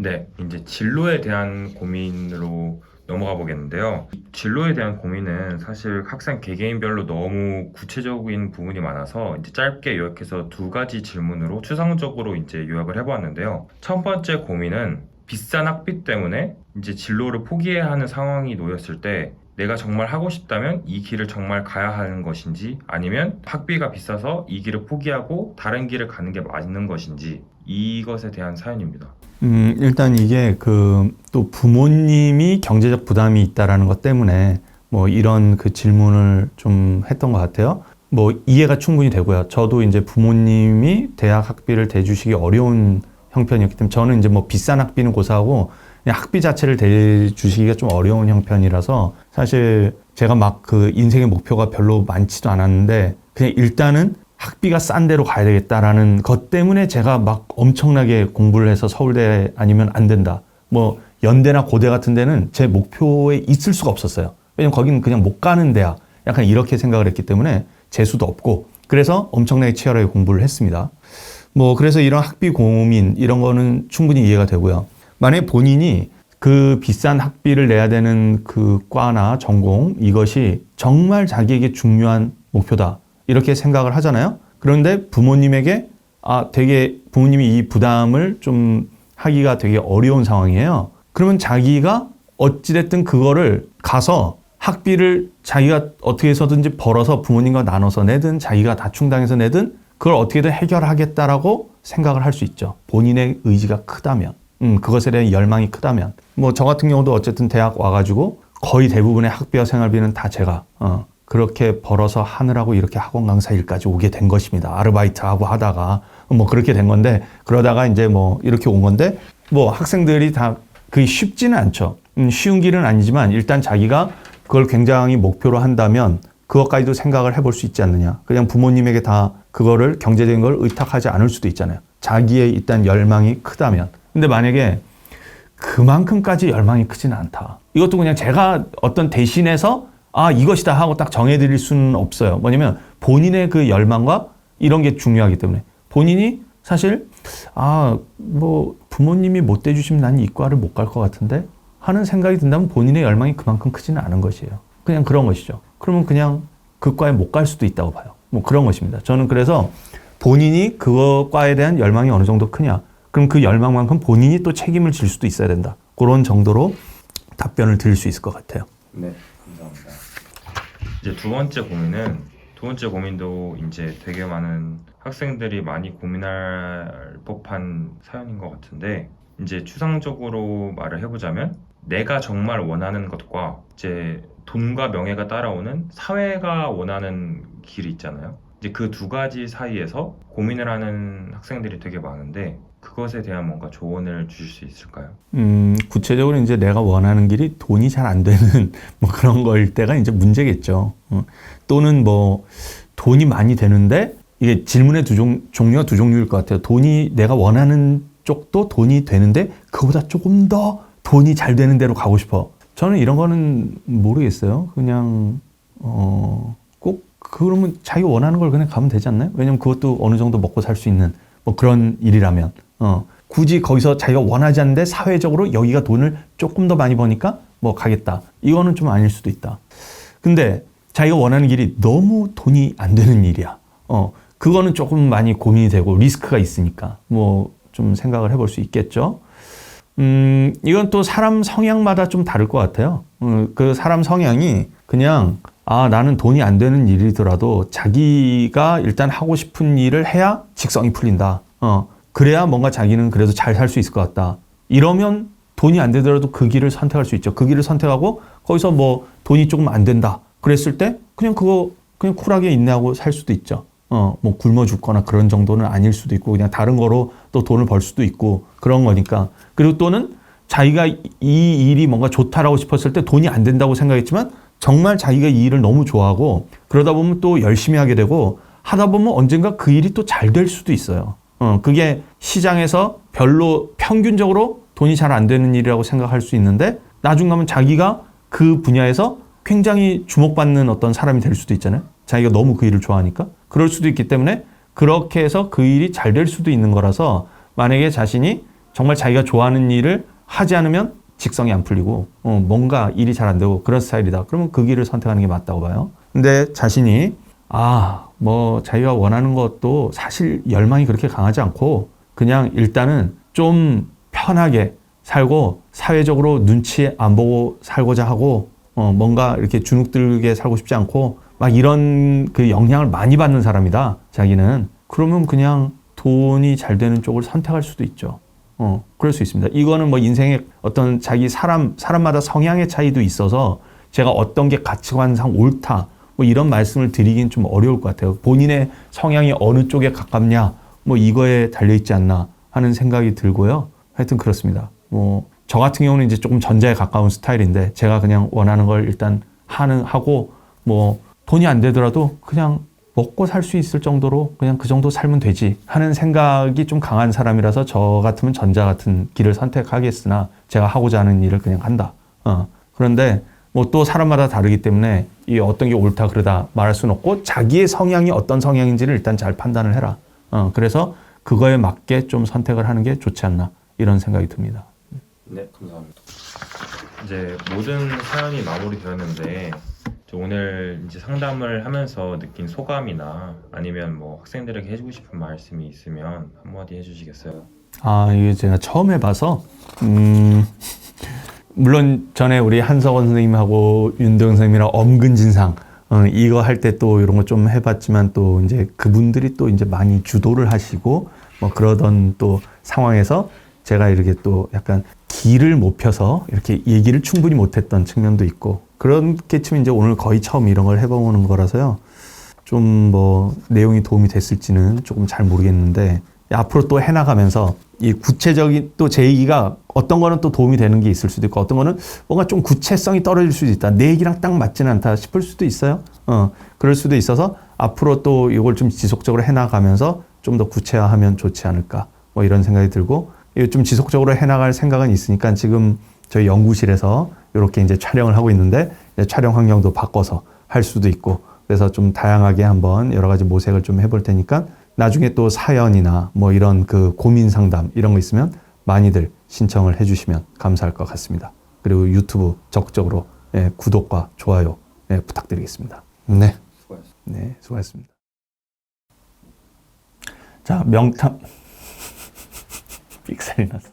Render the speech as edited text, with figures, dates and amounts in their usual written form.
네, 이제 진로에 대한 고민으로 넘어가 보겠는데요. 진로에 대한 고민은 사실 학생 개개인별로 너무 구체적인 부분이 많아서 이제 짧게 요약해서 두 가지 질문으로 추상적으로 이제 요약을 해보았는데요. 첫 번째 고민은 비싼 학비 때문에 이제 진로를 포기해야 하는 상황이 놓였을 때 내가 정말 하고 싶다면 이 길을 정말 가야 하는 것인지 아니면 학비가 비싸서 이 길을 포기하고 다른 길을 가는 게 맞는 것인지 이것에 대한 사연입니다. 일단 이게 또 부모님이 경제적 부담이 있다라는 것 때문에 뭐 이런 그 질문을 좀 했던 것 같아요. 뭐 이해가 충분히 되고요. 저도 이제 부모님이 대학 학비를 대주시기 어려운 형편이었기 때문에 저는 이제 뭐 비싼 학비는 고사하고 그냥 학비 자체를 대주시기가 좀 어려운 형편이라서 사실 제가 막 그 인생의 목표가 별로 많지도 않았는데 그냥 일단은 학비가 싼 데로 가야 되겠다라는 것 때문에 제가 막 엄청나게 공부를 해서 서울대 아니면 안 된다. 뭐 연대나 고대 같은 데는 제 목표에 있을 수가 없었어요. 왜냐면 거기는 그냥 못 가는 데야. 약간 이렇게 생각을 했기 때문에 재수도 없고 그래서 엄청나게 치열하게 공부를 했습니다. 뭐 그래서 이런 학비 고민 이런 거는 충분히 이해가 되고요. 만약에 본인이 그 비싼 학비를 내야 되는 그 과나 전공 이것이 정말 자기에게 중요한 목표다. 이렇게 생각을 하잖아요. 그런데 부모님에게 되게 부모님이 이 부담을 좀 하기가 되게 어려운 상황이에요. 그러면 자기가 어찌됐든 그거를 가서 학비를 자기가 어떻게 해서든지 벌어서 부모님과 나눠서 내든 자기가 다 충당해서 내든 그걸 어떻게든 해결하겠다라고 생각을 할 수 있죠. 본인의 의지가 크다면. 그것에 대한 열망이 크다면. 뭐 저 같은 경우도 어쨌든 대학 와가지고 거의 대부분의 학비와 생활비는 다 제가 그렇게 벌어서 하느라고 이렇게 학원 강사 일까지 오게 된 것입니다. 아르바이트하고 하다가 뭐 그렇게 된 건데 그러다가 이제 뭐 이렇게 온 건데 뭐 학생들이 다 그게 쉽지는 않죠. 쉬운 길은 아니지만 일단 자기가 그걸 굉장히 목표로 한다면 그것까지도 생각을 해볼 수 있지 않느냐. 그냥 부모님에게 다 그거를 경제적인 걸 의탁하지 않을 수도 있잖아요. 자기의 일단 열망이 크다면. 근데 만약에 그만큼까지 열망이 크지는 않다. 이것도 그냥 제가 어떤 대신해서 이것이다 하고 딱 정해드릴 수는 없어요. 뭐냐면 본인의 그 열망과 이런 게 중요하기 때문에 본인이 사실 뭐 부모님이 못 대주시면 난 이과를 못 갈 것 같은데 하는 생각이 든다면 본인의 열망이 그만큼 크지는 않은 것이에요. 그냥 그런 것이죠. 그러면 그냥 그 과에 못 갈 수도 있다고 봐요. 뭐 그런 것입니다. 저는 그래서 본인이 그 과에 대한 열망이 어느 정도 크냐. 그럼 그 열망만큼 본인이 또 책임을 질 수도 있어야 된다. 그런 정도로 답변을 드릴 수 있을 것 같아요. 네, 감사합니다. 이제 두 번째 고민도 이제 되게 많은 학생들이 많이 고민할 법한 사연인 것 같은데 이제 추상적으로 말을 해보자면 내가 정말 원하는 것과 이제 돈과 명예가 따라오는 사회가 원하는 길이 있잖아요. 이제 그 두 가지 사이에서 고민을 하는 학생들이 되게 많은데 그것에 대한 뭔가 조언을 주실 수 있을까요? 구체적으로 이제 내가 원하는 길이 돈이 잘 안 되는 뭐 그런 거일 때가 이제 문제겠죠. 또는 뭐 돈이 많이 되는데 이게 질문의 종류가 두 종류일 것 같아요. 돈이 내가 원하는 쪽도 돈이 되는데 그보다 조금 더 돈이 잘 되는 데로 가고 싶어. 저는 이런 거는 모르겠어요. 그냥 꼭 그러면 자기가 원하는 걸 그냥 가면 되지 않나요? 왜냐면 그것도 어느 정도 먹고 살 수 있는 뭐 그런 일이라면 굳이 거기서 자기가 원하지 않는데 사회적으로 여기가 돈을 조금 더 많이 버니까 뭐 가겠다. 이거는 좀 아닐 수도 있다. 근데 자기가 원하는 길이 너무 돈이 안 되는 일이야. 그거는 조금 많이 고민이 되고 리스크가 있으니까 뭐 좀 생각을 해볼 수 있겠죠. 이건 또 사람 성향마다 좀 다를 것 같아요. 그 사람 성향이 그냥 나는 돈이 안 되는 일이더라도 자기가 일단 하고 싶은 일을 해야 직성이 풀린다. 그래야 뭔가 자기는 그래도 잘 살 수 있을 것 같다. 이러면 돈이 안 되더라도 그 길을 선택할 수 있죠. 그 길을 선택하고 거기서 뭐 돈이 조금 안 된다. 그랬을 때 그냥 그거 그냥 쿨하게 인내하고 살 수도 있죠. 뭐 굶어 죽거나 그런 정도는 아닐 수도 있고 그냥 다른 거로 또 돈을 벌 수도 있고 그런 거니까. 그리고 또는 자기가 이 일이 뭔가 좋다라고 싶었을 때 돈이 안 된다고 생각했지만 정말 자기가 이 일을 너무 좋아하고 그러다 보면 또 열심히 하게 되고 하다 보면 언젠가 그 일이 또 잘 될 수도 있어요. 그게 시장에서 별로 평균적으로 돈이 잘 안 되는 일이라고 생각할 수 있는데 나중 가면 자기가 그 분야에서 굉장히 주목받는 어떤 사람이 될 수도 있잖아요. 자기가 너무 그 일을 좋아하니까. 그럴 수도 있기 때문에 그렇게 해서 그 일이 잘 될 수도 있는 거라서 만약에 자신이 정말 자기가 좋아하는 일을 하지 않으면 직성이 안 풀리고 뭔가 일이 잘 안 되고 그런 스타일이다. 그러면 그 길을 선택하는 게 맞다고 봐요. 근데 자신이 뭐 자기가 원하는 것도 사실 열망이 그렇게 강하지 않고 그냥 일단은 좀 편하게 살고 사회적으로 눈치 안 보고 살고자 하고 뭔가 이렇게 주눅들게 살고 싶지 않고 막 이런 그 영향을 많이 받는 사람이다. 자기는. 그러면 그냥 돈이 잘 되는 쪽을 선택할 수도 있죠. 그럴 수 있습니다. 이거는 뭐 인생의 어떤 자기 사람마다 성향의 차이도 있어서 제가 어떤 게 가치관상 옳다 뭐 이런 말씀을 드리긴 좀 어려울 것 같아요. 본인의 성향이 어느 쪽에 가깝냐 뭐 이거에 달려있지 않나 하는 생각이 들고요. 하여튼 그렇습니다. 뭐 저 같은 경우는 이제 조금 전자에 가까운 스타일인데 제가 그냥 원하는 걸 일단 하고 뭐 돈이 안 되더라도 그냥 먹고 살 수 있을 정도로 그냥 그 정도 살면 되지 하는 생각이 좀 강한 사람이라서 저 같으면 전자 같은 길을 선택하겠으나 제가 하고자 하는 일을 그냥 한다. 그런데 뭐 또 사람마다 다르기 때문에 이 어떤 게 옳다 그러다 말할 수는 없고 자기의 성향이 어떤 성향인지를 일단 잘 판단을 해라. 그래서 그거에 맞게 좀 선택을 하는 게 좋지 않나 이런 생각이 듭니다. 네, 감사합니다. 이제 모든 사연이 마무리되었는데 오늘 이제 상담을 하면서 느낀 소감이나 아니면 뭐 학생들에게 해주고 싶은 말씀이 있으면 한마디 해주시겠어요? 이게 제가 처음 해봐서 물론 전에 우리 한석원 선생님하고 윤도영 선생님이랑 엄근진상 이거 할 때 또 이런 거 좀 해봤지만 또 이제 그분들이 또 이제 많이 주도를 하시고 뭐 그러던 또 상황에서 제가 이렇게 또 약간 길을 못 펴서 이렇게 얘기를 충분히 못했던 측면도 있고 그렇게 치면 이제 오늘 거의 처음 이런 걸 해보는 거라서요. 좀 뭐 내용이 도움이 됐을지는 조금 잘 모르겠는데 앞으로 또 해나가면서 이 구체적인 또 제 얘기가 어떤 거는 또 도움이 되는 게 있을 수도 있고 어떤 거는 뭔가 좀 구체성이 떨어질 수도 있다. 내 얘기랑 딱 맞지는 않다 싶을 수도 있어요. 그럴 수도 있어서 앞으로 또 이걸 좀 지속적으로 해나가면서 좀 더 구체화하면 좋지 않을까 뭐 이런 생각이 들고 좀 지속적으로 해나갈 생각은 있으니까 지금 저희 연구실에서 이렇게 이제 촬영을 하고 있는데 이제 촬영 환경도 바꿔서 할 수도 있고 그래서 좀 다양하게 한번 여러 가지 모색을 좀 해볼 테니까 나중에 또 사연이나 뭐 이런 그 고민 상담 이런 거 있으면 많이들 신청을 해주시면 감사할 것 같습니다. 그리고 유튜브 적극적으로 구독과 좋아요 부탁드리겠습니다. 네. 수고하셨습니다. 네, 수고하셨습니다. 자, 명탐 삑살이 났어.